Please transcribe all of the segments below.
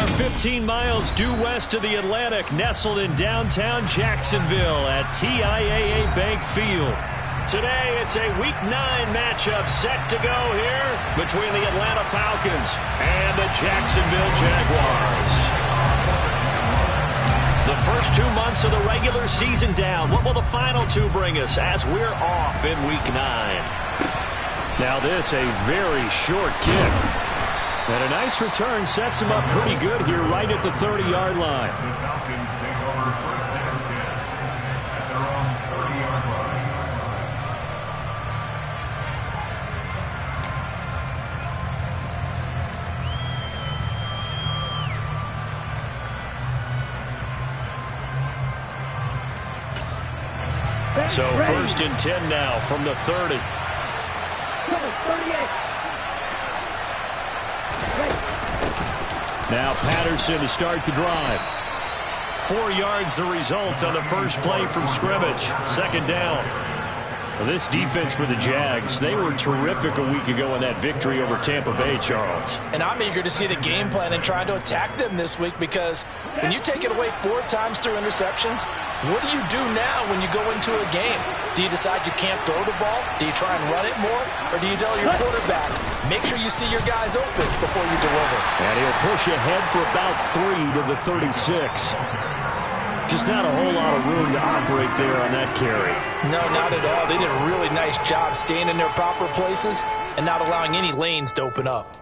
are 15 miles due west of the Atlantic, nestled in downtown Jacksonville at TIAA Bank Field. Today, it's a Week 9 matchup set to go here between the Atlanta Falcons and the Jacksonville Jaguars. The first 2 months of the regular season down. What will the final 2 bring us as we're off in Week 9? Now this, a very short kick. And a nice return sets him up pretty good here right at the 30-yard line. The Falcons take over first and 10 at their own 30-yard line. So first and 10 now from the 30. Now Patterson to start the drive. 4 yards the result on the first play from scrimmage. Second down. Well, this defense for the Jags, they were terrific a week ago in that victory over Tampa Bay, Charles. And I'm eager to see the game plan and trying to attack them this week, because when you take it away 4 times through interceptions, what do you do now when you go into a game? Do you decide you can't throw the ball? Do you try and run it more? Or do you tell your quarterback, make sure you see your guys open before you deliver? And he'll push ahead for about 3 to the 36. Just not a whole lot of room to operate there on that carry. No, not at all. They did a really nice job staying in their proper places and not allowing any lanes to open up.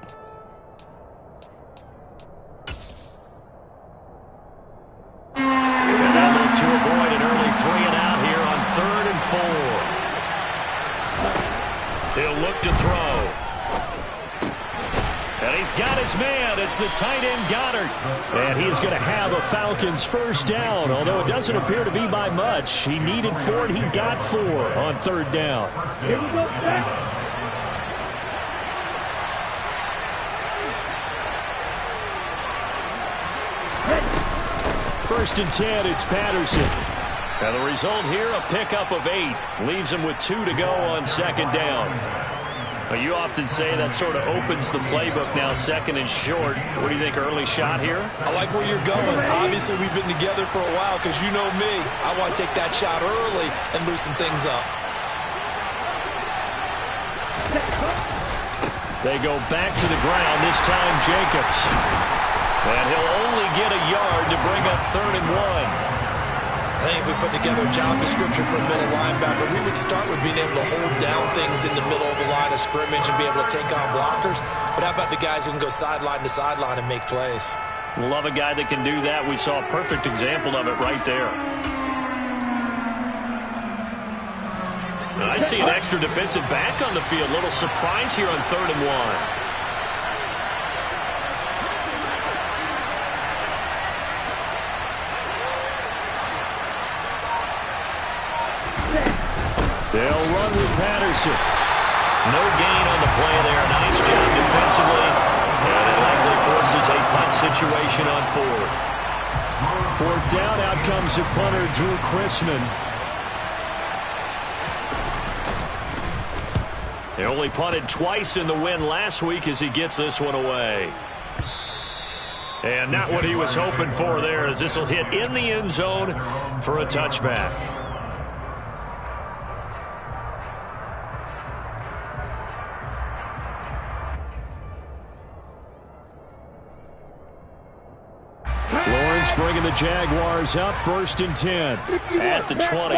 And they'll look to avoid an early 3 and out here on 3rd and 4. He'll look to throw. And he's got his man. It's the tight end, Goddard. And he is going to have a Falcons first down, although it doesn't appear to be by much. He needed 4, and he got 4 on 3rd down. Here we go, First and 10, it's Patterson. And the result here, a pickup of 8. Leaves him with 2 to go on 2nd down. But you often say that sort of opens the playbook now, 2nd and short. What do you think, early shot here? I like where you're going. Obviously, we've been together for a while, because you know me. I want to take that shot early and loosen things up. They go back to the ground, this time Jacobs. And he'll only get a yard to bring up 3rd and 1. I think if we put together a job description for a middle linebacker, we would start with being able to hold down things in the middle of the line of scrimmage and be able to take on blockers. But how about the guys who can go sideline to sideline and make plays? Love a guy that can do that. We saw a perfect example of it right there. I see an extra defensive back on the field. Little surprise here on 3rd and 1. They'll run with Patterson. No gain on the play there. Nice job defensively. And it likely forces a punt situation on 4th. 4th down, out comes the punter, Drew Chrisman. He only punted twice in the win last week as he gets this one away. And not what he was hoping for there, as this will hit in the end zone for a touchback. Lawrence bringing the Jaguars up, 1st and 10 at the 20.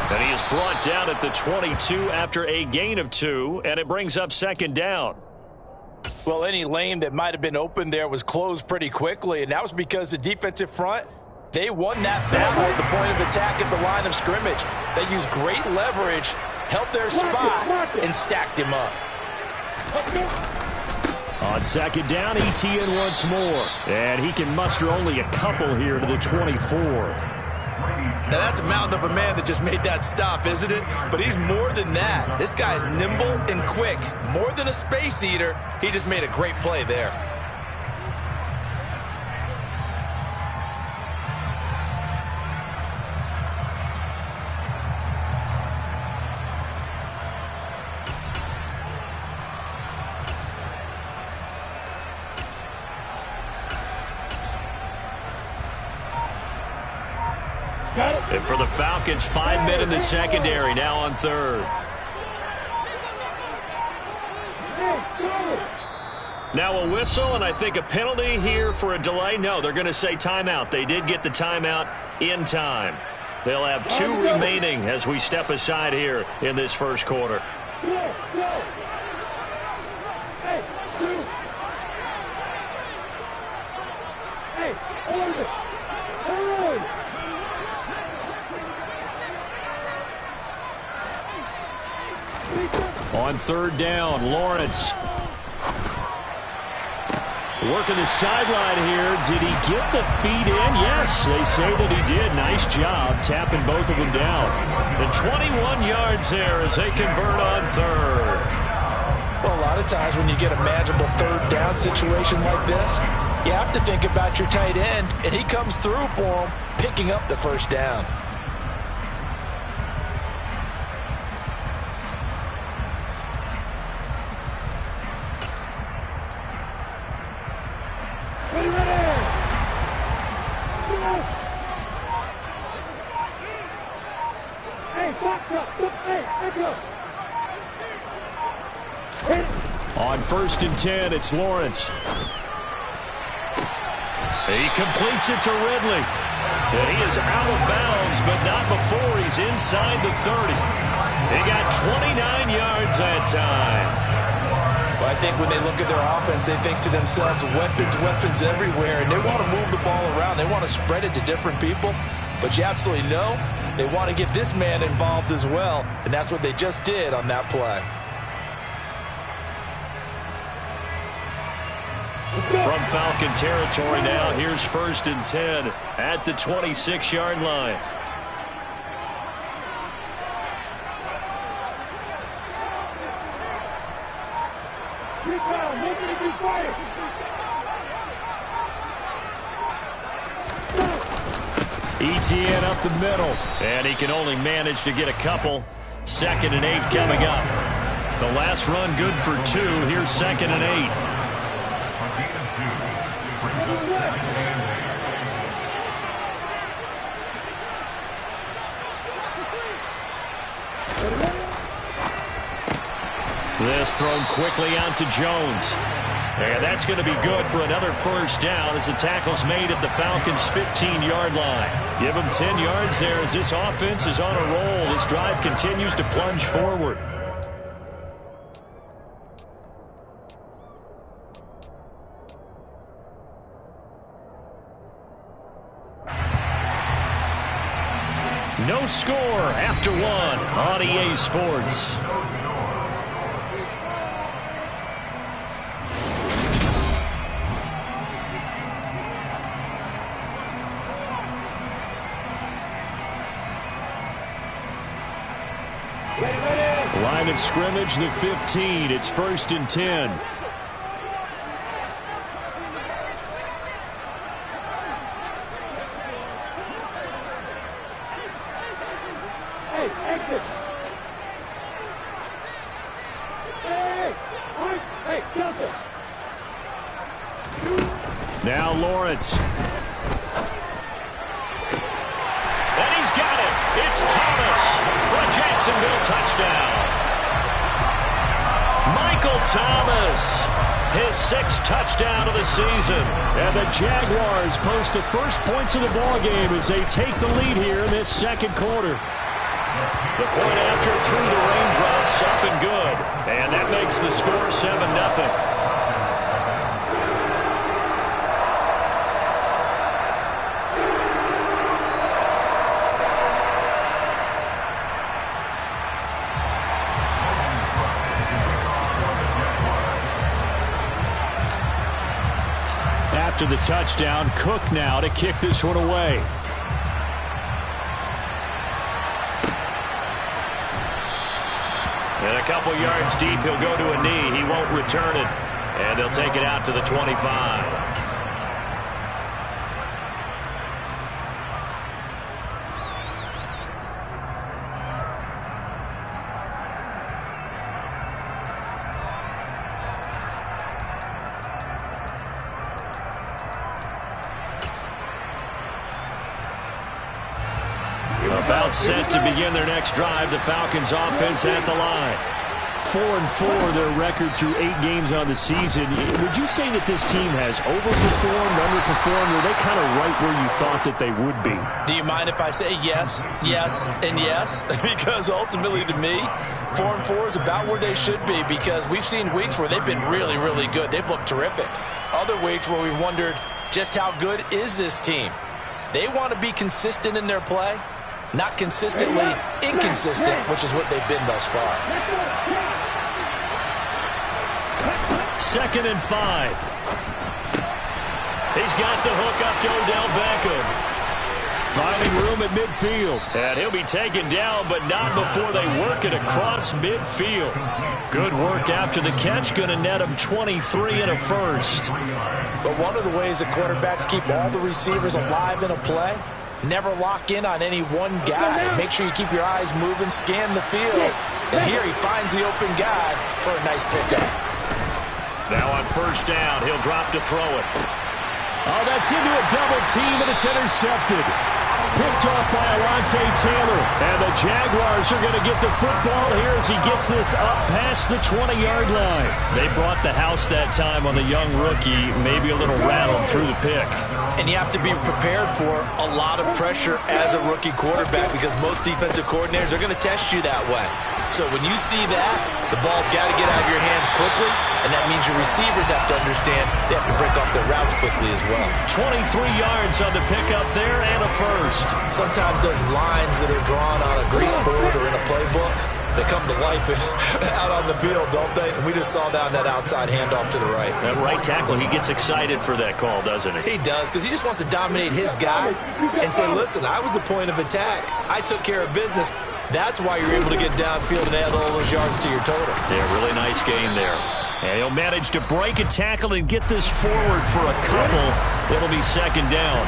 And he is brought down at the 22 after a gain of 2, and it brings up 2nd down. Well, any lane that might have been open there was closed pretty quickly, and that was because the defensive front, they won that battle at the point of attack at the line of scrimmage. They used great leverage, held their spot, and stacked him up. On 2nd down, ETN once more. And he can muster only a couple here to the 24. Now, that's a mountain of a man that just made that stop, isn't it? But he's more than that. This guy's nimble and quick. More than a space eater, he just made a great play there. And for the Falcons, 5 men in the secondary now on third. Now a whistle, and I think a penalty here for a delay. No, they're going to say timeout. They did get the timeout in time. They'll have 2 remaining as we step aside here in this first quarter. On third down, Lawrence. Working the sideline here. Did he get the feet in? Yes, they say that he did. Nice job tapping both of them down. And 21 yards there as they convert on third. Well, a lot of times when you get a manageable third down situation like this, you have to think about your tight end, and he comes through for him, picking up the first down. On 1st and 10, it's Lawrence. He completes it to Ridley. And he is out of bounds, but not before he's inside the 30. He got 29 yards that time. Well, I think when they look at their offense, they think to themselves, weapons everywhere, and they want to move the ball around. They want to spread it to different people. But you absolutely know they want to get this man involved as well, and that's what they just did on that play. From Falcon territory now, here's 1st and 10 at the 26-yard line. ETN up the middle, and he can only manage to get a couple. 2nd and 8 coming up. The last run good for 2. Here's 2nd and 8. This thrown quickly out to Jones. And that's going to be good for another first down as the tackle's made at the Falcons' 15-yard line. Give them 10 yards there as this offense is on a roll. This drive continues to plunge forward. No score after 1 on EA Sports. Line of scrimmage, the 15. It's 1st and 10. Now Lawrence. And he's got it. It's Thomas for a Jacksonville touchdown. Michael Thomas, his 6th touchdown of the season. And the Jaguars post the first points of the ballgame as they take the lead here in this 2nd quarter. The point after through the raindrops, up and good. And that makes the score 7-0. After the touchdown, Cook now to kick this one away. And a couple yards deep, he'll go to a knee. He won't return it. And they'll take it out to the 25. About set to begin their next drive. The Falcons offense at the line. 4-4 their record through 8 games on the season. Would you say that this team has overperformed, underperformed, or are they kind of right where you thought that they would be? Do you mind if I say yes, yes, and yes? Because ultimately to me, 4-4 is about where they should be, because we've seen weeks where they've been really, really good. They've looked terrific. Other weeks where we've wondered just how good is this team. They want to be consistent in their play, not consistently inconsistent, which is what they've been thus far. 2nd and 5. He's got the hook up to Odell Beckham. Finding room at midfield. And he'll be taken down, but not before they work it across midfield. Good work after the catch. Going to net him 23 and a first. But one of the ways that quarterbacks keep all the receivers alive in a play, never lock in on any one guy. Make sure you keep your eyes moving, scan the field. And here he finds the open guy for a nice pickup. Now on first down, he'll drop to throw it. Oh, that's into a double team, and it's intercepted. Picked off by Alontae Taylor. And the Jaguars are going to get the football here as he gets this up past the 20-yard line. They brought the house that time on the young rookie, maybe a little rattled through the pick. And you have to be prepared for a lot of pressure as a rookie quarterback, because most defensive coordinators are going to test you that way. So when you see that, the ball's got to get out of your hands quickly, and that means your receivers have to understand they have to break off their routes quickly as well. 23 yards on the pickup there and a first. Sometimes those lines that are drawn on a grease board or in a playbook, they come to life out on the field, don't they? And we just saw down that outside handoff to the right. That right tackle, he gets excited for that call, doesn't he? He does, because he just wants to dominate his guy and say, listen, I was the point of attack. I took care of business. That's why you're able to get downfield and add all those yards to your total. Yeah, really nice game there. And he'll manage to break a tackle and get this forward for a couple. It'll be second down.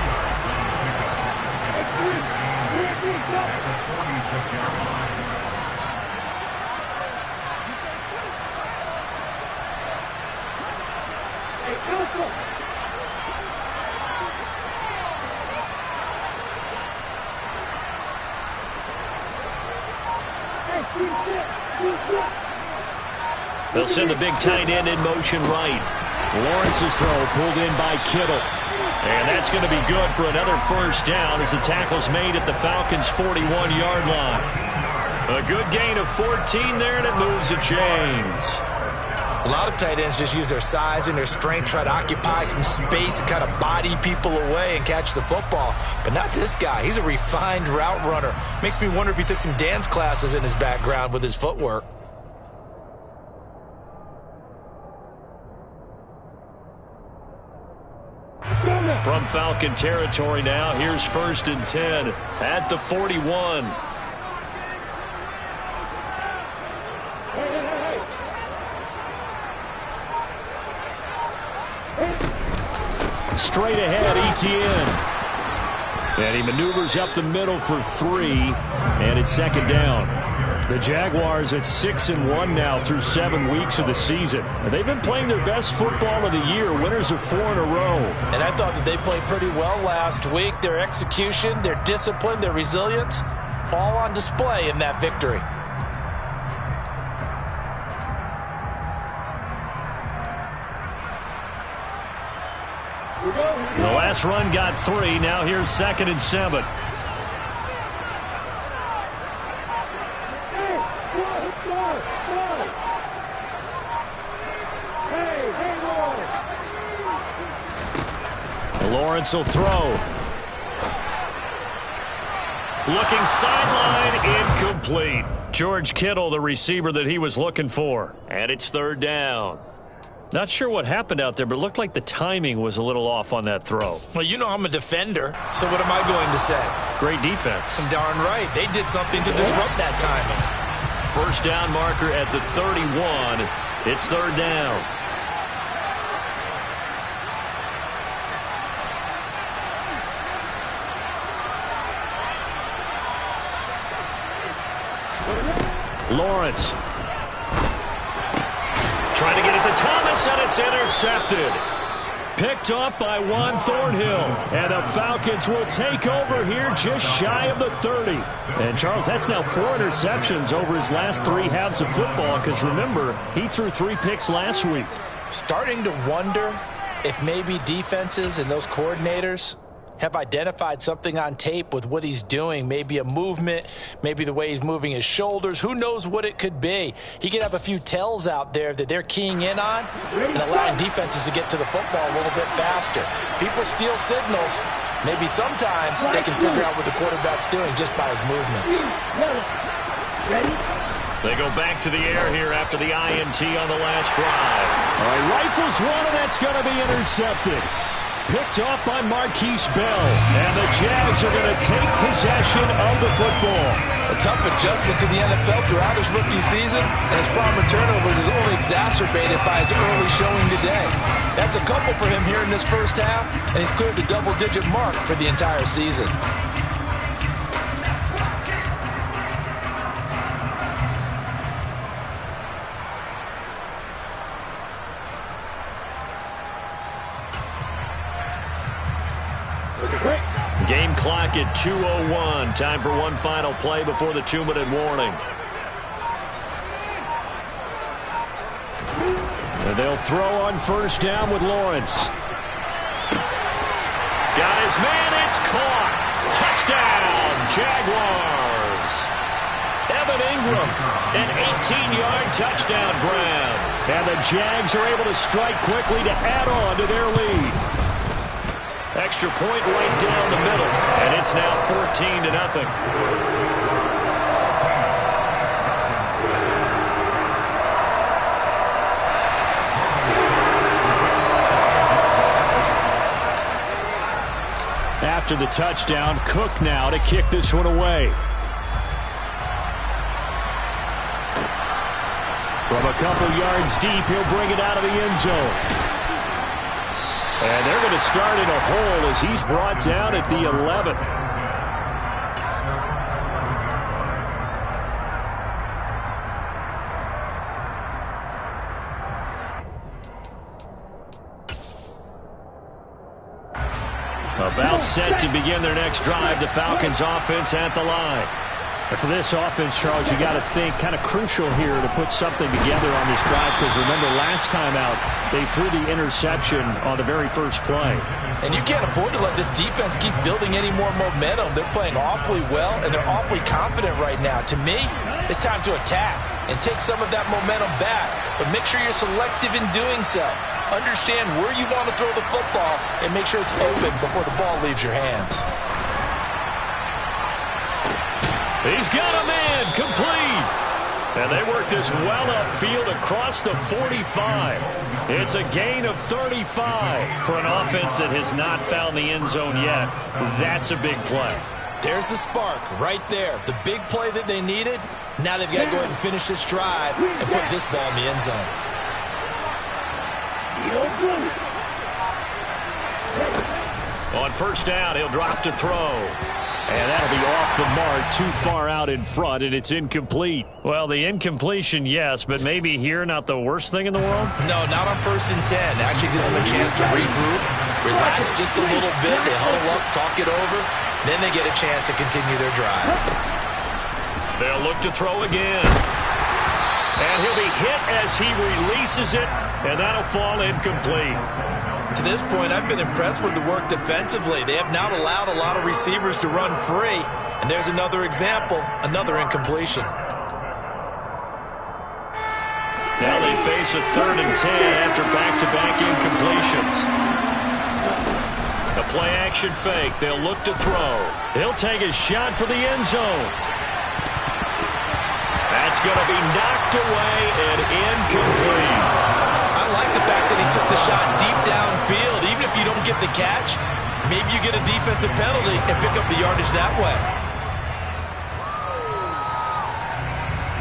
They'll send the big tight end in motion right. Lawrence's throw pulled in by Kittle. And that's going to be good for another first down as the tackle's made at the Falcons' 41-yard line. A good gain of 14 there, and it moves the chains. A lot of tight ends just use their size and their strength, try to occupy some space and kind of body people away and catch the football. But not this guy. He's a refined route runner. Makes me wonder if he took some dance classes in his background with his footwork. From Falcon territory now, here's 1st and 10 at the 41. Straight ahead, Etienne. And he maneuvers up the middle for 3, and it's second down. The Jaguars at 6-1 now through 7 weeks of the season. And they've been playing their best football of the year, winners of 4 in a row. And I thought that they played pretty well last week. Their execution, their discipline, their resilience, all on display in that victory. The last run got 3. Now here's 2nd and 7. Lawrence will throw. Looking sideline, incomplete. George Kittle, the receiver that he was looking for. And it's 3rd down. Not sure what happened out there, but it looked like the timing was a little off on that throw. Well, you know I'm a defender, so what am I going to say? Great defense. Darn right. They did something to disrupt that timing. First down marker at the 31. It's 3rd down. Lawrence trying to get it to Thomas, and it's intercepted. picked off by Juan Thornhill. And the Falcons will take over here just shy of the 30. And, Charles, that's now 4 interceptions over his last 3 halves of football because, remember, he threw 3 picks last week. Starting to wonder if maybe defenses and those coordinators have identified something on tape with what he's doing. Maybe a movement, maybe the way he's moving his shoulders. Who knows what it could be? He could have a few tells out there that they're keying in on and allowing defenses to get to the football a little bit faster. People steal signals. Maybe sometimes they can figure out what the quarterback's doing just by his movements. They go back to the air here after the INT on the last drive. All right, rifles one, and that's going to be intercepted. Picked off by Marquise Bell. And the Jags are going to take possession of the football. A tough adjustment to the NFL throughout his rookie season, and his problem with turnovers is only exacerbated by his early showing today. That's a couple for him here in this first half, and he's cleared the double-digit mark for the entire season. Game clock at 2:01. Time for one final play before the 2-minute warning. And they'll throw on first down with Lawrence. Got his man. It's caught. Touchdown, Jaguars. Evan Ingram, an 18-yard touchdown grab. And the Jags are able to strike quickly to add on to their lead. Extra point right down the middle, and it's now 14-0. After the touchdown, Cook now to kick this one away. From a couple yards deep, he'll bring it out of the end zone. And they're going to start in a hole as he's brought down at the 11. About set to begin their next drive, the Falcons offense at the line. And for this offense, Charles, you got to think kind of crucial here to put something together on this drive because remember last time out, they threw the interception on the very first play. And you can't afford to let this defense keep building any more momentum. They're playing awfully well, and they're awfully confident right now. To me, it's time to attack and take some of that momentum back. But make sure you're selective in doing so. Understand where you want to throw the football and make sure it's open before the ball leaves your hands. He's got a man, complete. And they work this well upfield across the 45. It's a gain of 35 for an offense that has not found the end zone yet. That's a big play. There's the spark right there. The big play that they needed. Now they've got to go ahead and finish this drive and put this ball in the end zone. On first down, he'll drop to throw. And that'll be off the mark, too far out in front, and it's incomplete. Well, the incompletion, yes, but maybe here not the worst thing in the world? No, not on 1st and 10. Actually gives them a chance to regroup, relax just a little bit. They huddle up, talk it over. Then they get a chance to continue their drive. They'll look to throw again. And he'll be hit as he releases it, and that'll fall incomplete. To this point, I've been impressed with the work defensively. They have not allowed a lot of receivers to run free. And there's another example, another incompletion. Now they face a 3rd and 10 after back-to-back incompletions. A play-action fake. They'll look to throw. He'll take a shot for the end zone. That's going to be knocked away and incomplete. I like the fact that he took the shot deep downfield. Even if you don't get the catch, maybe you get a defensive penalty and pick up the yardage that way.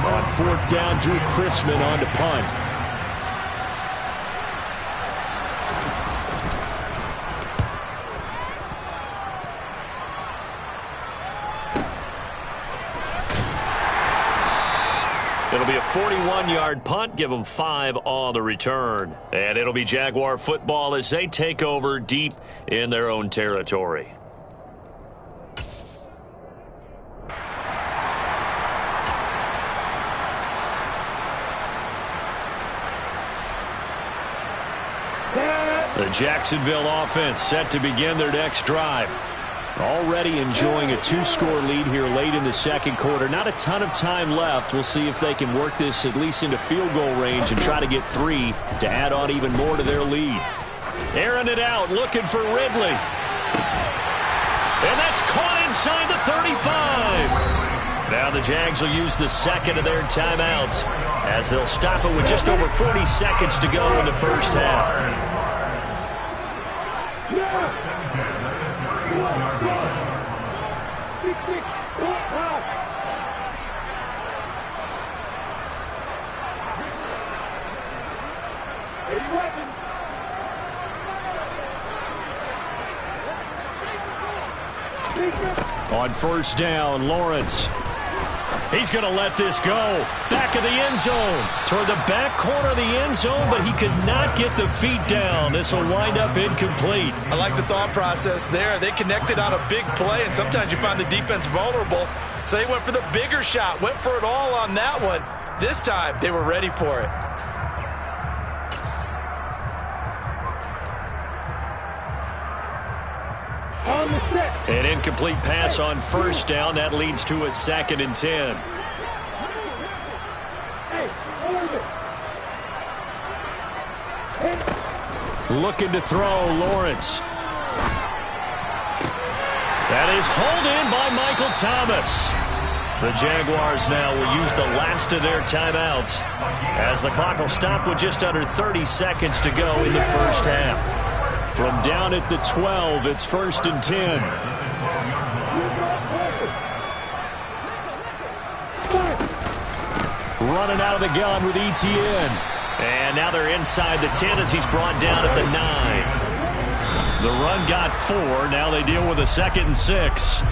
On 4th down, Drew Chrisman on to punt. It'll be a 41-yard punt. Give them 5 on the return. And it'll be Jaguar football as they take over deep in their own territory. The Jacksonville offense set to begin their next drive. Already enjoying a 2-score lead here late in the second quarter. Not a ton of time left. We'll see if they can work this at least into field goal range and try to get 3 to add on even more to their lead. Airing it out, looking for Ridley. And that's caught inside the 35. Now the Jags will use the second of their timeouts as they'll stop it with just over 40 seconds to go in the first half. On first down, Lawrence. He's going to let this go. Back of the end zone. Toward the back corner of the end zone, but he could not get the feet down. This will wind up incomplete. I like the thought process there. They connected on a big play, and sometimes you find the defense vulnerable. So they went for the bigger shot, went for it all on that one. This time, they were ready for it. An incomplete pass on first down. That leads to a 2nd and 10. Looking to throw, Lawrence. That is hauled in by Michael Thomas. The Jaguars now will use the last of their timeouts as the clock will stop with just under 30 seconds to go in the first half. From down at the 12, it's 1st and 10. Running out of the gun with ETN. And now they're inside the 10 as he's brought down at the 9. The run got 4. Now they deal with a 2nd and 6.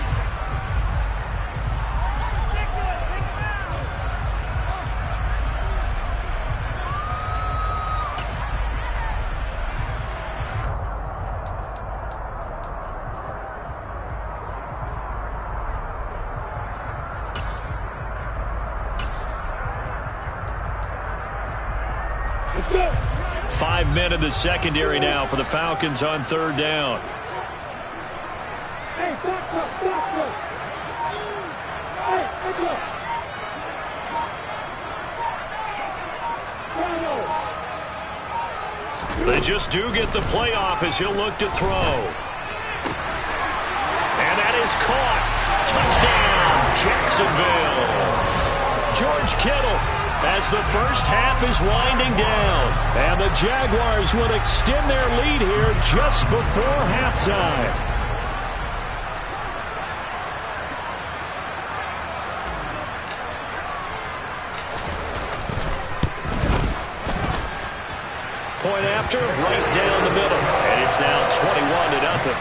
Men in the secondary now for the Falcons on third down. They just do get the playoff as he'll look to throw. And that is caught. Touchdown, Jacksonville. George Kittle as the first half is winding down. And the Jaguars will extend their lead here just before halftime. Point after, right down the middle. And it's now 21-0.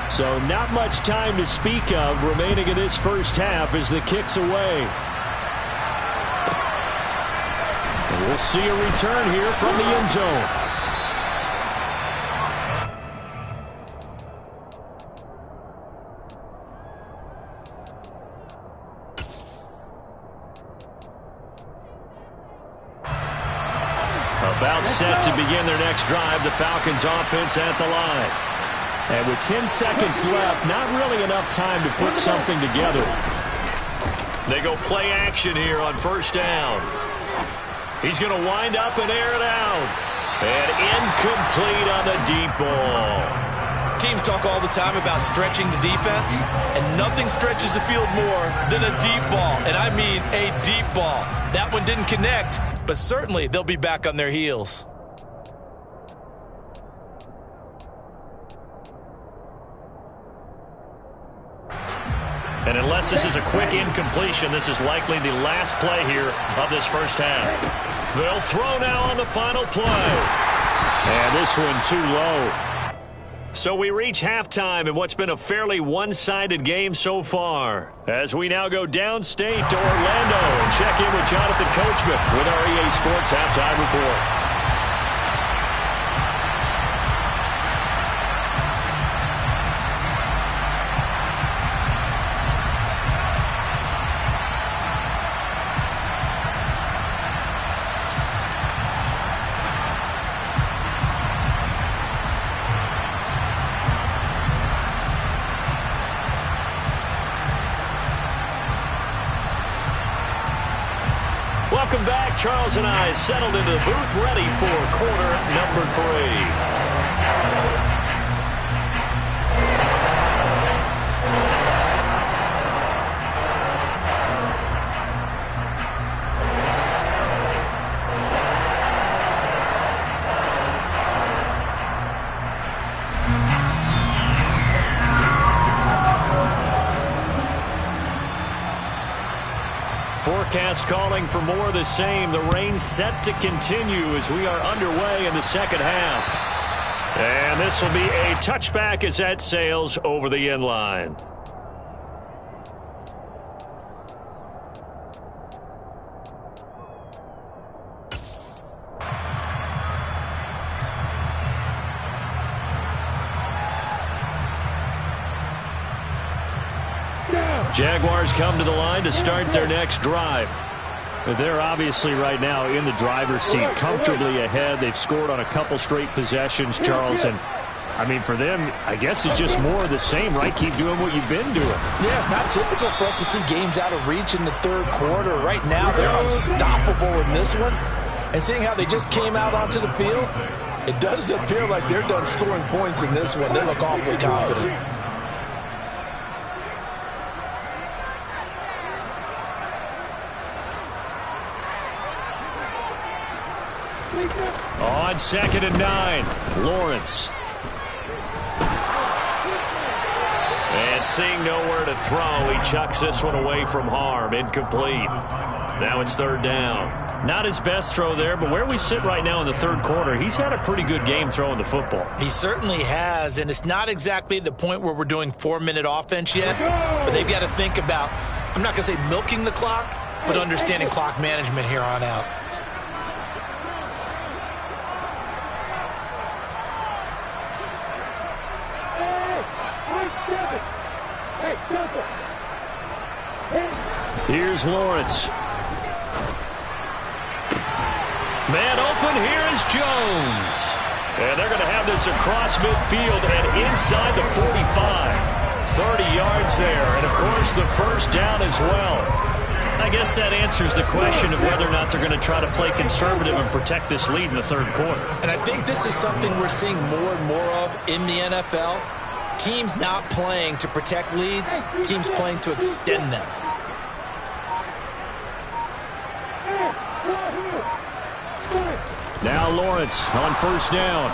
So not much time to speak of remaining in this first half as the kick's away. And we'll see a return here from the end zone. About set to begin their next drive, the Falcons offense at the line. And with 10 seconds left, not really enough time to put something together. They go play action here on first down. He's going to wind up and air it out. And incomplete on the deep ball. Teams talk all the time about stretching the defense, and nothing stretches the field more than a deep ball. And I mean a deep ball. That one didn't connect, but certainly they'll be back on their heels. And unless this is a quick incompletion, this is likely the last play here of this first half. They'll throw now on the final play. And this one too low. So we reach halftime in what's been a fairly one-sided game so far. As we now go downstate to Orlando and check in with Jonathan Coachman with our EA Sports Halftime Report. Welcome back. Charles and I settled into the booth, ready for quarter number 3. Forecast calling for more of the same. The rain set to continue as we are underway in the second half. And this will be a touchback as that sails over the end line. Jaguars come to the line to start their next drive. They're obviously right now in the driver's seat, comfortably ahead. They've scored on a couple straight possessions, Charles. And, I mean, for them, I guess it's just more of the same, right? Keep doing what you've been doing. Yeah, it's not typical for us to see games out of reach in the third quarter. Right now, they're unstoppable in this one. And seeing how they just came out onto the field, it does appear like they're done scoring points in this one. They look awfully confident. On 2nd and 9, Lawrence. And seeing nowhere to throw, he chucks this one away from harm. Incomplete. Now it's 3rd down. Not his best throw there, but where we sit right now in the third quarter, he's had a pretty good game throwing the football. He certainly has, and it's not exactly the point where we're doing 4-minute offense yet, but they've got to think about, I'm not going to say milking the clock, but understanding clock management here on out. Here's Lawrence. Man open, here is Jones. And they're going to have this across midfield and inside the 45. 30 yards there, and of course the first down as well. I guess that answers the question of whether or not they're going to try to play conservative and protect this lead in the third quarter. And I think this is something we're seeing more and more of in the NFL. Teams not playing to protect leads, teams playing to extend them. Now Lawrence on first down.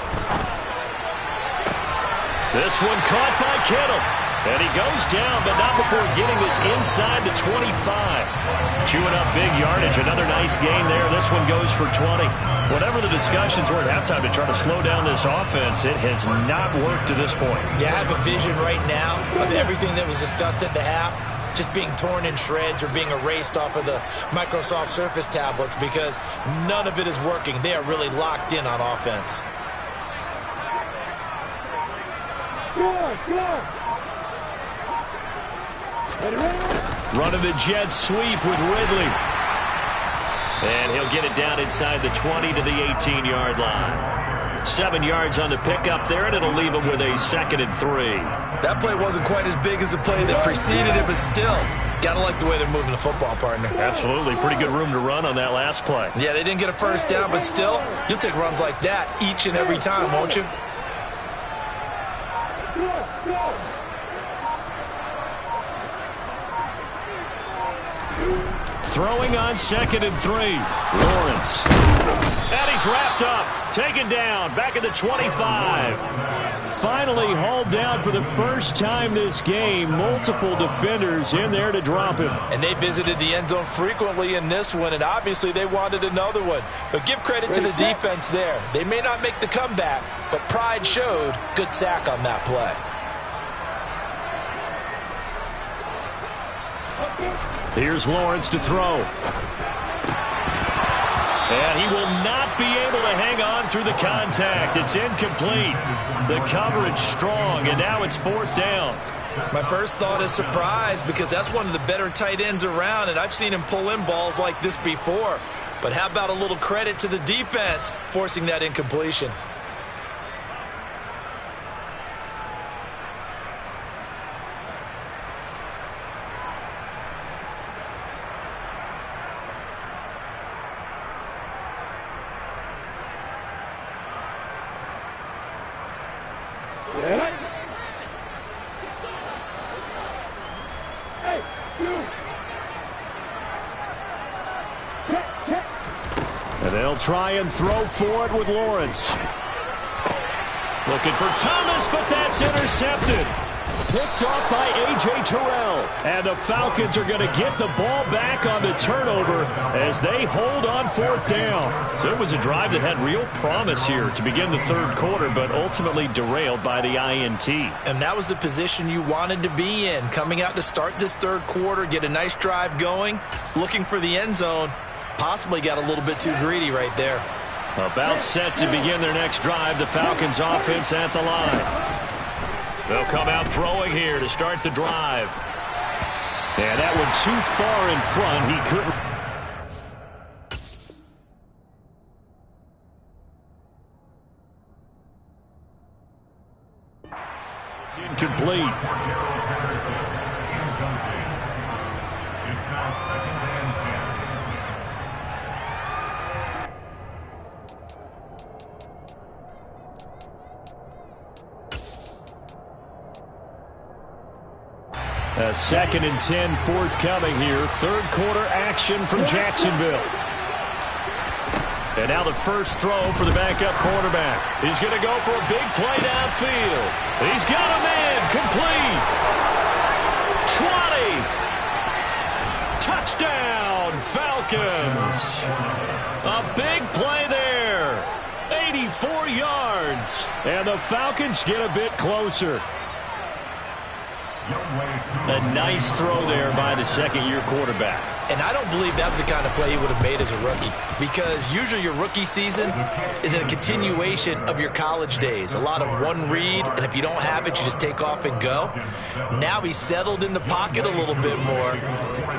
This one caught by Kittle. And he goes down, but not before getting this inside the 25. Chewing up big yardage. Another nice gain there. This one goes for 20. Whatever the discussions were at halftime to try to slow down this offense, it has not worked to this point. Yeah, I have a vision right now of everything that was discussed at the half just being torn in shreds or being erased off of the Microsoft Surface tablets because none of it is working. They are really locked in on offense. Running the jet sweep with Ridley. And he'll get it down inside the 20 to the 18-yard line. 7 yards on the pickup there, and it'll leave him with a 2nd and 3. That play wasn't quite as big as the play that preceded it, but still, got to like the way they're moving the football, partner. Absolutely. Pretty good room to run on that last play. Yeah, they didn't get a first down, but still, you'll take runs like that each and every time, won't you? Throwing on 2nd and 3. Lawrence. And he's wrapped up. Taken down. Back at the 25. Finally hauled down for the first time this game. Multiple defenders in there to drop him. And they visited the end zone frequently in this one, and obviously they wanted another one. But give credit to the defense there. They may not make the comeback, but pride showed. Good sack on that play. Here's Lawrence to throw. And he will not be able to hang on through the contact. It's incomplete. The coverage strong, and now it's 4th down. My first thought is surprise, because that's one of the better tight ends around, and I've seen him pull in balls like this before. But how about a little credit to the defense forcing that incompletion? And they'll try and throw for it with Lawrence. Looking for Thomas, but that's intercepted. Picked off by A.J. Terrell. And the Falcons are going to get the ball back on the turnover as they hold on 4th down. So it was a drive that had real promise here to begin the 3rd quarter, but ultimately derailed by the INT. And that was the position you wanted to be in, coming out to start this 3rd quarter, get a nice drive going, looking for the end zone. Possibly got a little bit too greedy right there. About set to begin their next drive, the Falcons offense at the line. They'll come out throwing here to start the drive. And that one too far in front. He couldn't. It's incomplete. It's now 2nd and 10. A 2nd and 10 forthcoming here. 3rd quarter action from Jacksonville. And now the first throw for the backup quarterback. He's going to go for a big play downfield. He's got a man. Complete. 20. Touchdown, Falcons. A big play there. 84 yards. And the Falcons get a bit closer. A nice throw there by the second-year quarterback. And I don't believe that was the kind of play he would have made as a rookie, because usually your rookie season is a continuation of your college days. A lot of one read, and if you don't have it, you just take off and go. Now he's settled in the pocket a little bit more,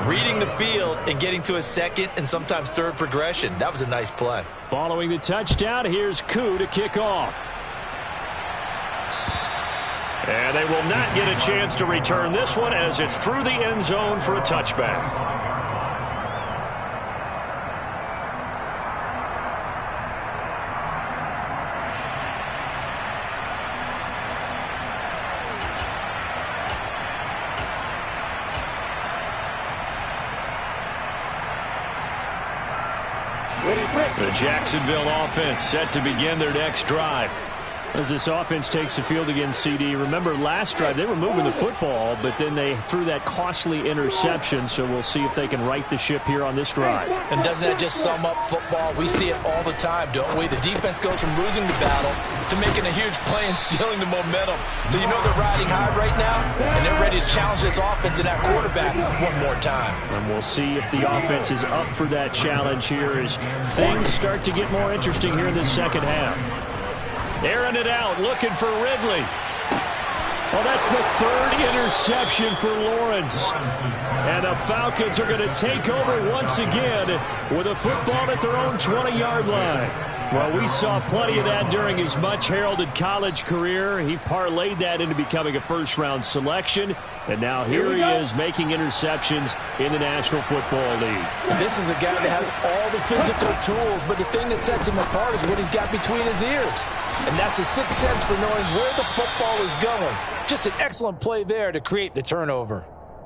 reading the field and getting to a second and sometimes third progression. That was a nice play. Following the touchdown, here's Koo to kick off. And they will not get a chance to return this one as it's through the end zone for a touchback. The Jacksonville offense set to begin their next drive. As this offense takes the field against CD, remember last drive they were moving the football, but then they threw that costly interception, so we'll see if they can right the ship here on this drive. And doesn't that just sum up football? We see it all the time, don't we? The defense goes from losing the battle to making a huge play and stealing the momentum. So you know they're riding high right now, and they're ready to challenge this offense and that quarterback one more time. And we'll see if the offense is up for that challenge here as things start to get more interesting here in this second half. Airing it out, looking for Ridley. Well, that's the third interception for Lawrence. And the Falcons are going to take over once again with a football at their own 20-yard line. Well, we saw plenty of that during his much-heralded college career. He parlayed that into becoming a first-round selection. And now here he is making interceptions in the National Football League. And this is a guy that has all the physical tools, but the thing that sets him apart is what he's got between his ears. And that's the sixth sense for knowing where the football is going. Just an excellent play there to create the turnover.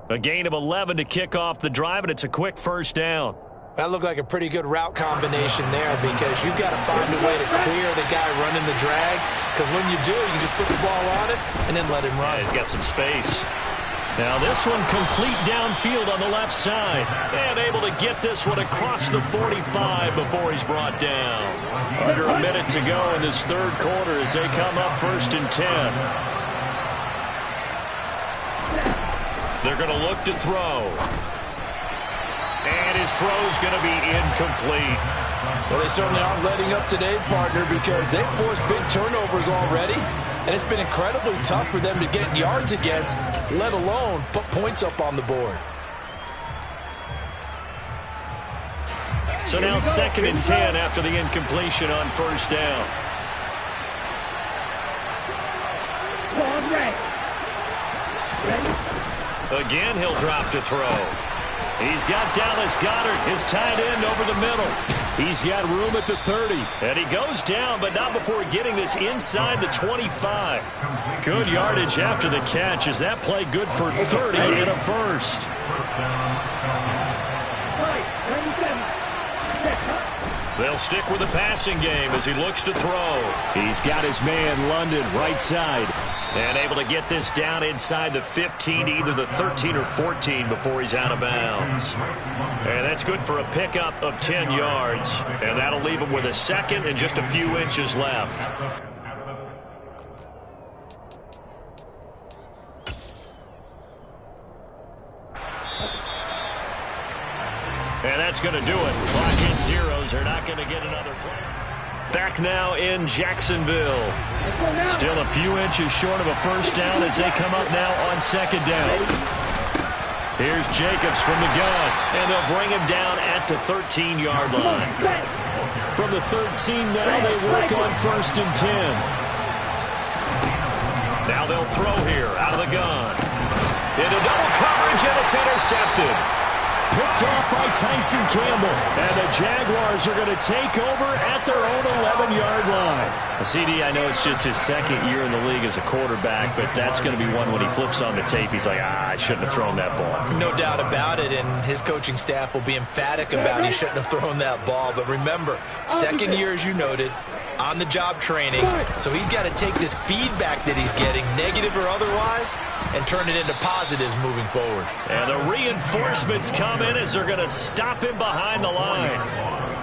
A gain of 11 to kick off the drive, and it's a quick first down. That looked like a pretty good route combination there, because you've got to find a way to clear the guy running the drag, because when you do, you just put the ball on it and then let him run. Yeah, he's got some space. Now this one complete downfield on the left side. And able to get this one across the 45 before he's brought down. Under a minute to go in this third quarter as they come up 1st and 10. They're going to look to throw. And his throw's going to be incomplete. Well, they certainly aren't letting up today, partner, because they've forced big turnovers already. And it's been incredibly tough for them to get yards against, let alone put points up on the board. So now 2nd and 10 after the incompletion on 1st down. Again, he'll drop to throw. He's got Dallas Goedert, his tight end, over the middle. He's got room at the 30. And he goes down, but not before getting this inside the 25. Good yardage after the catch. Is that play good for 30 and a first? They'll stick with the passing game as he looks to throw. He's got his man, London, right side. And able to get this down inside the 15, either the 13 or 14 before he's out of bounds. And that's good for a pickup of 10 yards. And that'll leave him with a second and just a few inches left. And that's going to do it. Clock in zeros. They're not going to get another play. Back now in Jacksonville. Still a few inches short of a first down as they come up now on 2nd down. Here's Jacobs from the gun, and they'll bring him down at the 13-yard line. From the 13 now, they work on 1st and 10. Now they'll throw here out of the gun. Into double coverage, and it's intercepted. Picked off by Tyson Campbell. And the Jaguars are going to take over at their own 11-yard line. CD, I know it's just his 2nd year in the league as a quarterback, but that's going to be one when he flips on the tape. He's like, I shouldn't have thrown that ball. No doubt about it, and his coaching staff will be emphatic about he shouldn't have thrown that ball. But remember, 2nd year, as you noted, on-the-job training. So he's got to take this feedback that he's getting, negative or otherwise, and turn it into positives moving forward. And the reinforcements come in as they're going to stop him behind the line.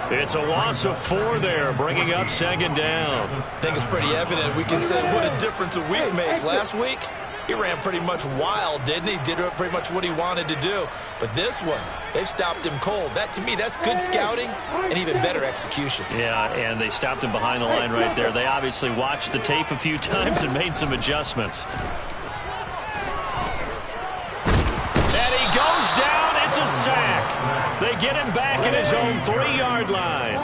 It's a loss of 4 there, bringing up 2nd down. I think it's pretty evident. We can say what a difference a week makes. Last week, he ran pretty much wild, didn't he? Did pretty much what he wanted to do. But this one, they've stopped him cold. That, to me, that's good scouting and even better execution. Yeah, and they stopped him behind the line right there. They obviously watched the tape a few times and made some adjustments. And he goes down. It's a sack. They get him back at his own 3-yard line.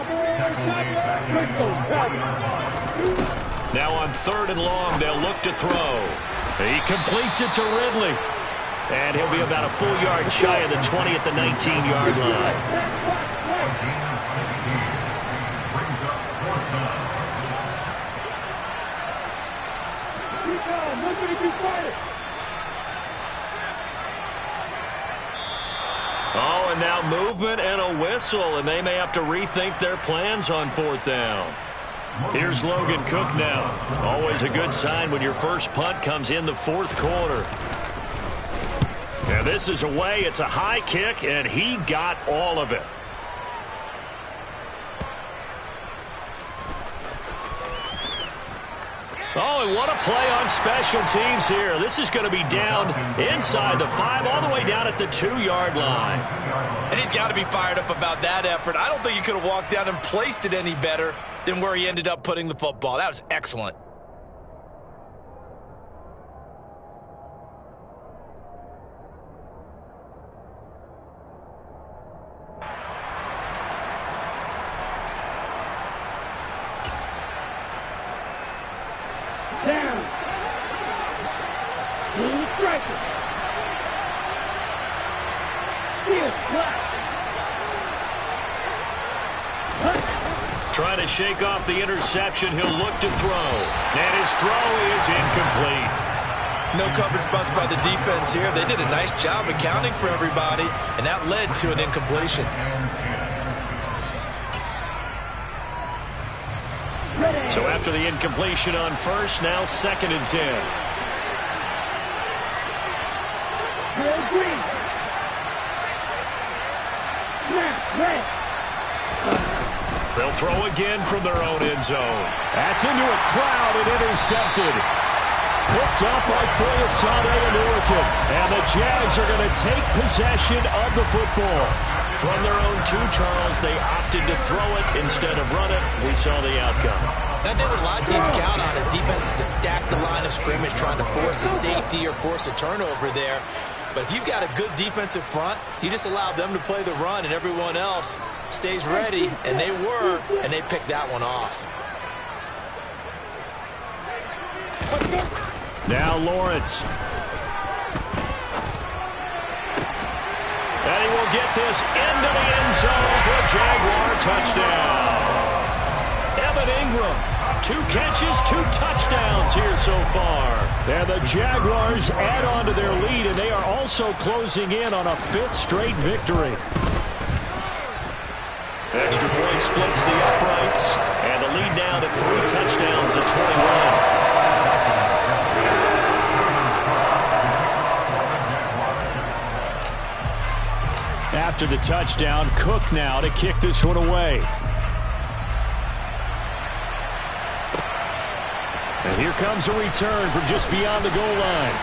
Now on 3rd and long, they'll look to throw. He completes it to Ridley. And he'll be about a full yard shy of the 20 at the 19-yard line. Oh, and now movement and a whistle, and they may have to rethink their plans on 4th down. Here's Logan Cook now. Always a good sign when your first punt comes in the 4th quarter. Now this is away. It's a high kick, and he got all of it. Oh, and what a play on special teams here. This is going to be down inside the 5, all the way down at the 2-yard line. And he's got to be fired up about that effort. I don't think he could have walked down and placed it any better than where he ended up putting the football. That was excellent. Trying to shake off the interception. He'll look to throw. And his throw is incomplete. No coverage bust by the defense here. They did a nice job accounting for everybody, and that led to an incompletion. So after the incompletion on first, now 2nd and 10. They'll throw again from their own end zone. That's into a crowd and intercepted. Picked up by Foyesade and Orkin. And the Jags are going to take possession of the football. From their own 2, Charles, they opted to throw it instead of run it. We saw the outcome. I think what a lot of teams count on is defenses to stack the line of scrimmage, trying to force a safety or force a turnover there. But if you've got a good defensive front, you just allow them to play the run and everyone else stays ready, and they were, and they picked that one off. Now Lawrence. And he will get this into the end zone for a Jaguar touchdown. Evan Ingram, 2 catches, 2 touchdowns here so far. And the Jaguars add on to their lead, and they are also closing in on a 5th straight victory. Extra point splits the uprights, and the lead now to 3 touchdowns at 21. After the touchdown, Cook now to kick this one away. And here comes a return from just beyond the goal line.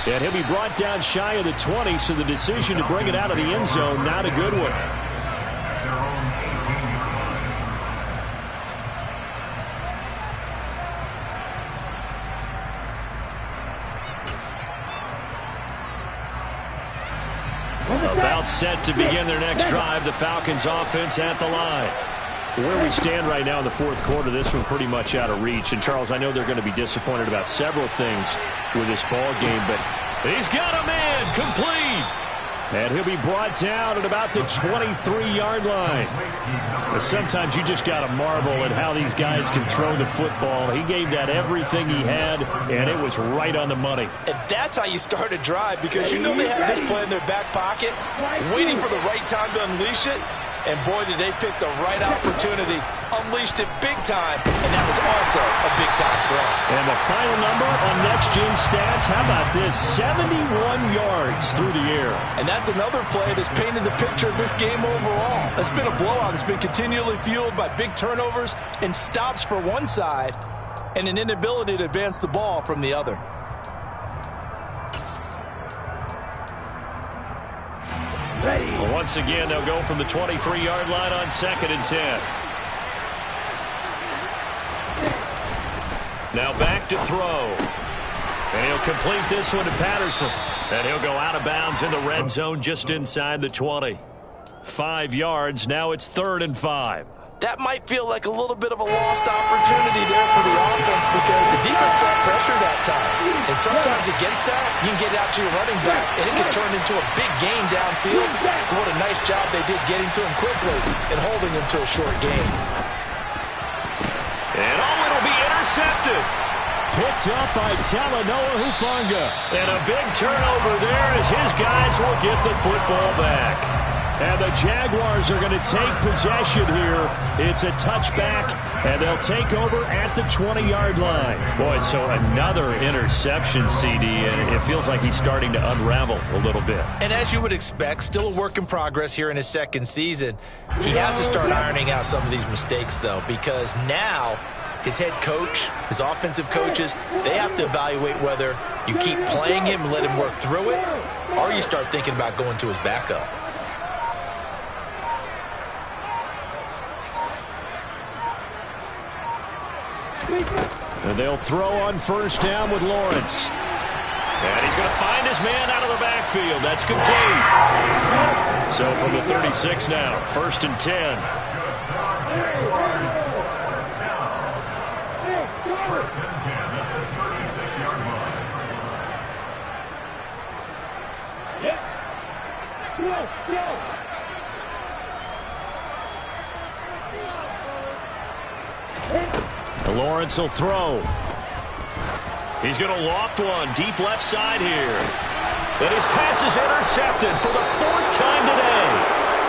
And he'll be brought down shy of the 20, so the decision to bring it out of the end zone, not a good one. About set to begin their next drive, the Falcons offense at the line. Where we stand right now in the 4th quarter, this one pretty much out of reach. And, Charles, I know they're going to be disappointed about several things with this ball game, but he's got a man complete. And he'll be brought down at about the 23-yard line. But sometimes you just got to marvel at how these guys can throw the football. He gave that everything he had, and it was right on the money. And that's how you start a drive, because you know they have this play in their back pocket, waiting for the right time to unleash it. And boy, did they pick the right opportunity. Unleashed it big time, and that was also a big-time throw. And the final number on next-gen stats, how about this? 71 yards through the air. And that's another play that's painted the picture of this game overall. It's been a blowout. It's been continually fueled by big turnovers and stops for one side and an inability to advance the ball from the other. Well, once again, they'll go from the 23-yard line on 2nd and 10. Now back to throw. And he'll complete this one to Patterson. And he'll go out of bounds in the red zone just inside the 20. 5 yards. Now it's 3rd and 5. That might feel like a little bit of a lost opportunity there for the offense, because the defense brought pressure that time. And sometimes against that, you can get out to your running back, and it can turn into a big gain downfield. What a nice job they did getting to him quickly and holding him to a short gain. And it'll be intercepted. Picked up by Talanoa Hufanga. And a big turnover there as his guys will get the football back. And the Jaguars are going to take possession here. It's a touchback, and they'll take over at the 20-yard line. Boy, so another interception, CD, and it feels like he's starting to unravel a little bit. And as you would expect, still a work in progress here in his 2nd season. He has to start ironing out some of these mistakes, though, because now his head coach, his offensive coaches, they have to evaluate whether you keep playing him and let him work through it, or you start thinking about going to his backup. And they'll throw on 1st down with Lawrence. And he's going to find his man out of the backfield. That's complete. So from the 36 now, 1st and 10. Lawrence will throw. He's going to loft one deep left side here. And his pass is intercepted for the 4th time today.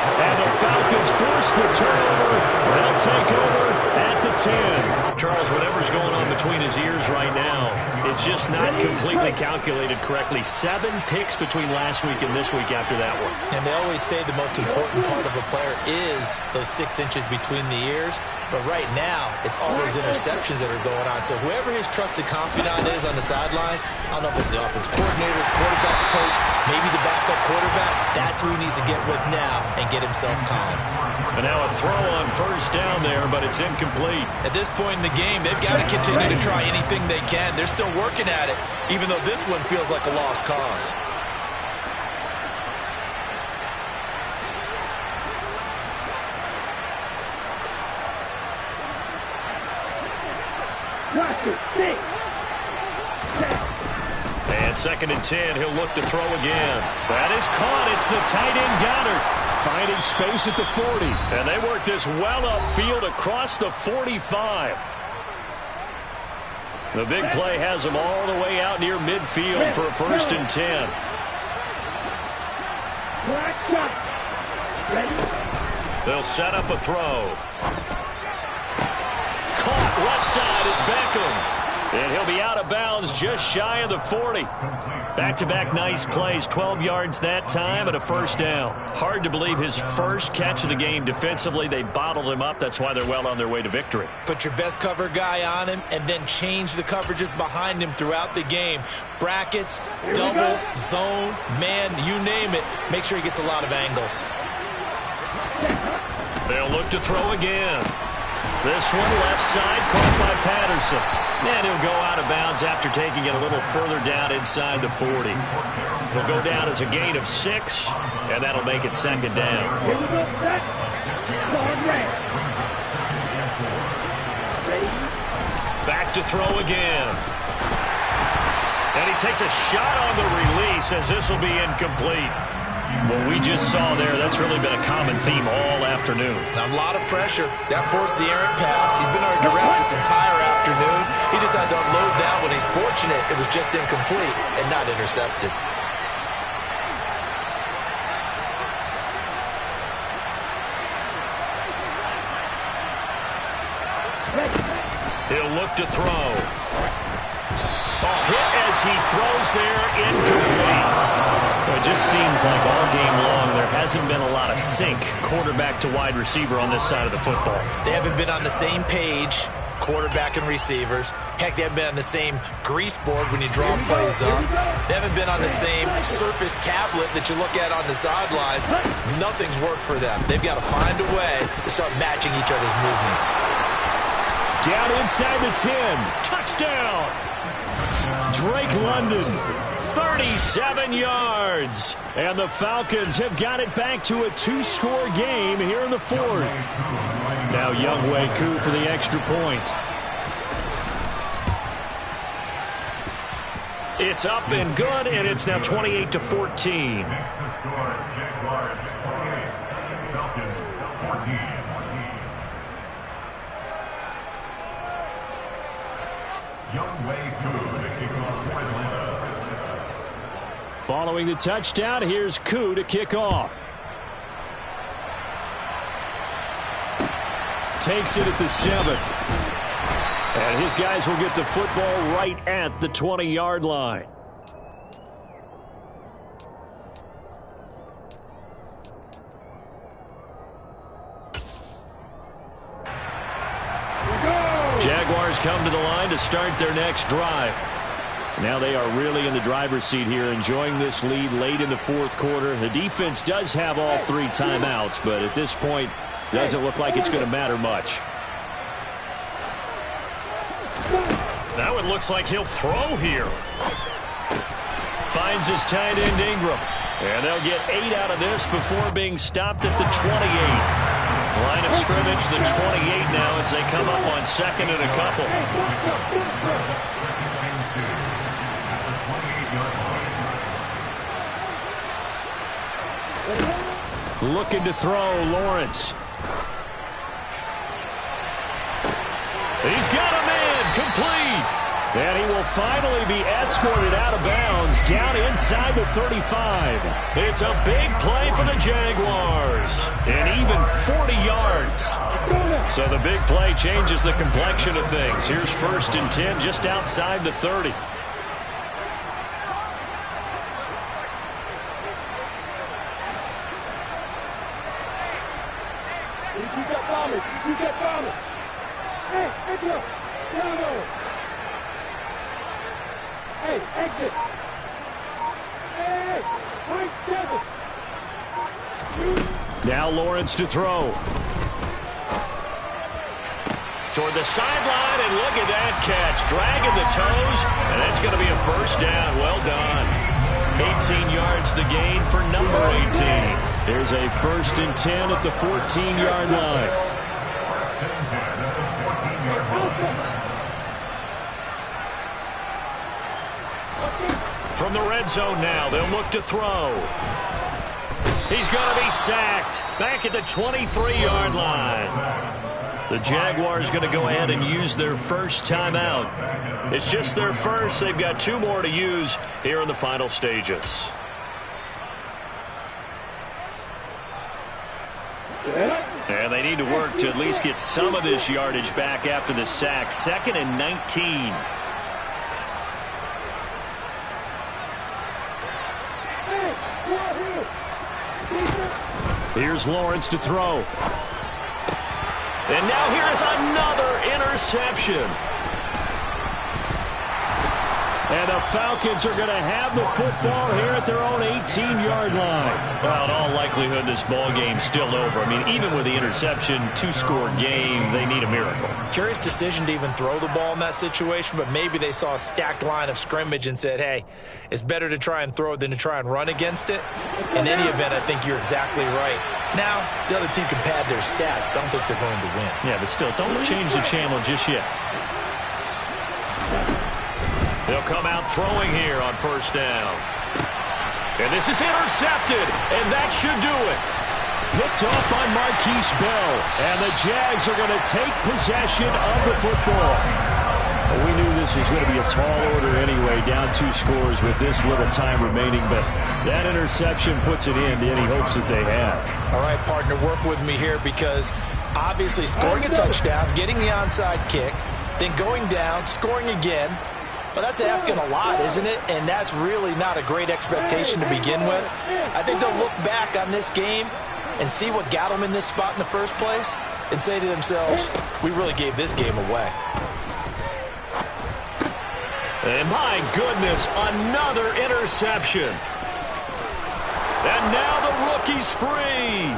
And the Falcons force the turnover. They'll take over at the 10. Charles, whatever's going on between his ears right now, it's just not completely calculated correctly. 7 picks between last week and this week after that one. And they always say the most important part of a player is those 6 inches between the ears. But right now, it's all those interceptions that are going on. So whoever his trusted confidant is on the sidelines, I don't know if it's the offense coordinator, the quarterback's coach, maybe the backup quarterback, that's who he needs to get with now and get himself calm. And now a throw on first down there, but it's incomplete. At this point in the game, they've got to continue to try anything they can. They're still working at it, even though this one feels like a lost cause. And 2nd and 10, he'll look to throw again. That is caught. It's the tight end Goddard. Finding space at the 40. And they work this well upfield across the 45. The big play has them all the way out near midfield for a 1st and 10. They'll set up a throw. Caught left side. It's Beckham. And he'll be out of bounds just shy of the 40. Back-to-back nice plays, 12 yards that time and a 1st down. Hard to believe his first catch of the game defensively. They bottled him up. That's why they're well on their way to victory. Put your best cover guy on him and then change the coverages behind him throughout the game. Brackets, double, zone, man, you name it. Make sure he gets a lot of angles. They'll look to throw again. This one left side caught by Patterson. And he'll go out of bounds after taking it a little further down inside the 40. He'll go down as a gain of 6, and that'll make it 2nd down. Back to throw again. And he takes a shot on the release as this will be incomplete. What we just saw there, that's really been a common theme all afternoon. A lot of pressure. That forced the errant pass. He's been under duress this entire afternoon. He just had to unload that one. He's fortunate it was just incomplete and not intercepted. He'll look to throw. Hit as he throws there, incomplete. It just seems like all game long there hasn't been a lot of sync quarterback to wide receiver on this side of the football. They haven't been on the same page, quarterback and receivers. Heck, they haven't been on the same grease board when you draw plays up. They haven't been on the same surface tablet that you look at on the sidelines. Nothing's worked for them. They've got to find a way to start matching each other's movements. Down inside the 10. Touchdown! Drake London. 37 yards. And the Falcons have got it back to a 2-score game here in the 4th. Now Younghoe Koo for the extra point. It's up and good, and it's now 28-14. Next to score, Jaguars 28, Falcons 14. Younghoe Koo to kick off for Atlanta. Following the touchdown, here's Koo to kick off. Takes it at the 7. And his guys will get the football right at the 20-yard line. Jaguars come to the line to start their next drive. Now they are really in the driver's seat here, enjoying this lead late in the 4th quarter. The defense does have all 3 timeouts, but at this point, doesn't look like it's going to matter much. Now it looks like he'll throw here. Finds his tight end Ingram. And they'll get 8 out of this before being stopped at the 28. Line of scrimmage, the 28 now as they come up on 2nd and a couple. Looking to throw, Lawrence. He's got a man, complete. And he will finally be escorted out of bounds down inside the 35. It's a big play for the Jaguars. carries and even 40 yards. So the big play changes the complexion of things. Here's 1st and 10 just outside the 30. You get bombers. Hey, exit. No. Hey, exit. Hey, right seven. Now Lawrence to throw. Toward the sideline, and look at that catch. Dragging the toes, and that's going to be a 1st down. Well done. 18 yards the gain for number 18. There's a 1st and 10 at the 14-yard line. From the red zone now, they'll look to throw. He's going to be sacked back at the 23-yard line. The Jaguars going to go ahead and use their first timeout. It's just their first. They've got 2 more to use here in the final stages. And they need to work to at least get some of this yardage back after the sack. 2nd and 19. Here's Lawrence to throw. And now here is another interception. And the Falcons are going to have the football here at their own 18-yard line. Well, in all likelihood, this ball game's still over. I mean, even with the interception, 2-score game, they need a miracle. Curious decision to even throw the ball in that situation, but maybe they saw a stacked line of scrimmage and said, hey, it's better to try and throw than to try and run against it. In any event, I think you're exactly right. Now, the other team can pad their stats, but I don't think they're going to win. Yeah, but still, don't change the channel just yet. They'll come out throwing here on 1st down. And this is intercepted, and that should do it. Picked off by Marquise Bell, and the Jags are going to take possession of the football. Well, we knew this was going to be a tall order anyway, down 2 scores with this little time remaining, but that interception puts an end to any hopes that they have. All right, partner, work with me here because obviously scoring a touchdown, getting the onside kick, then going down, scoring again. Well, that's asking a lot, isn't it? And that's really not a great expectation to begin with. I think they'll look back on this game and see what got them in this spot in the first place and say to themselves, we really gave this game away. And my goodness, another interception. And now the rookie's free.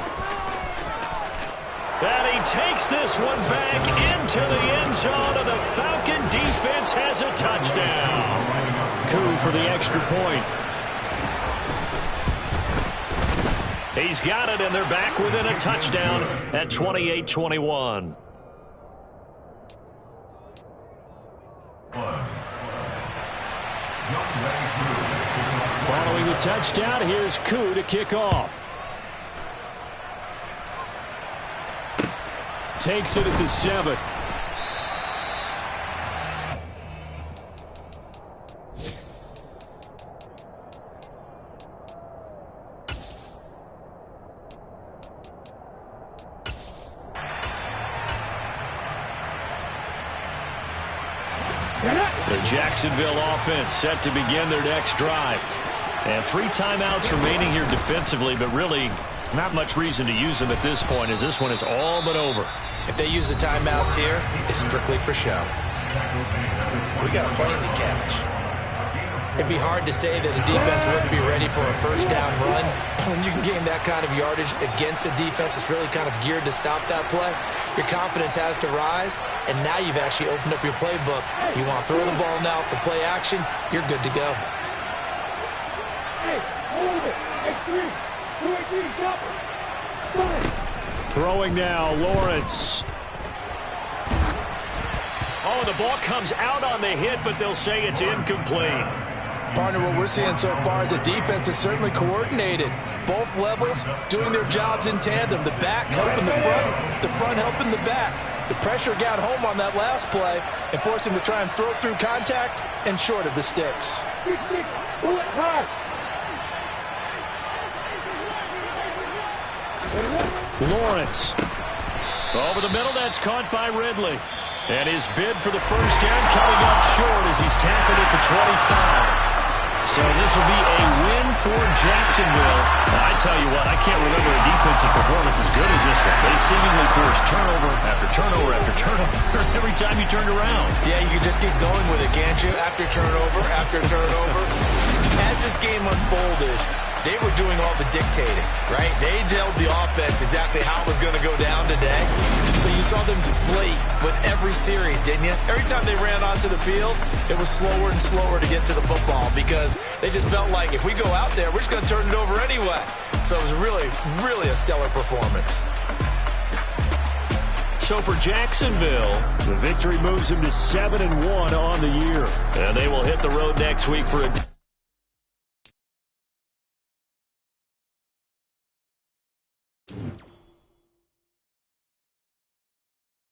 And he takes this one back into the end zone, and the Falcon defense has a touchdown. Coup for the extra point. He's got it, and they're back within a touchdown at 28-21. Following the touchdown, here's Coup to kick off. Takes it at the 7. The Jacksonville offense set to begin their next drive. And 3 timeouts remaining here defensively, but really not much reason to use them at this point, as this one is all but over. If they use the timeouts here, it's strictly for show. We got a plane to catch. It'd be hard to say that a defense wouldn't be ready for a 1st down run. When you can gain that kind of yardage against a defense that's really kind of geared to stop that play, your confidence has to rise, and now you've actually opened up your playbook. If you want to throw the ball now for play action, you're good to go. Hey, hold it. X3. 2-18, stop. Throwing now, Lawrence. Oh, the ball comes out on the hit, but they'll say it's incomplete. Partner, what we're seeing so far is a defense that's certainly coordinated. Both levels doing their jobs in tandem. The back helping the front helping the back. The pressure got home on that last play and forced him to try and throw through contact and short of the sticks. Lawrence. Over the middle, that's caught by Ridley. And his bid for the first down coming up short as he's tackled at the 25. So this will be a win for Jacksonville. I tell you what, I can't remember a defensive performance as good as this one. They seemingly forced turnover after turnover after turnover every time you turned around. Yeah, you can just keep going with it, can't you? After turnover. As this game unfolded, they were doing all the dictating, right? They told the offense exactly how it was going to go down today. So you saw them deflate with every series, didn't you? Every time they ran onto the field, it was slower and slower to get to the football because they just felt like if we go out there, we're just going to turn it over anyway. So it was really, really a stellar performance. So for Jacksonville, The victory moves him to 7-1 on the year. and they will hit the road next week for a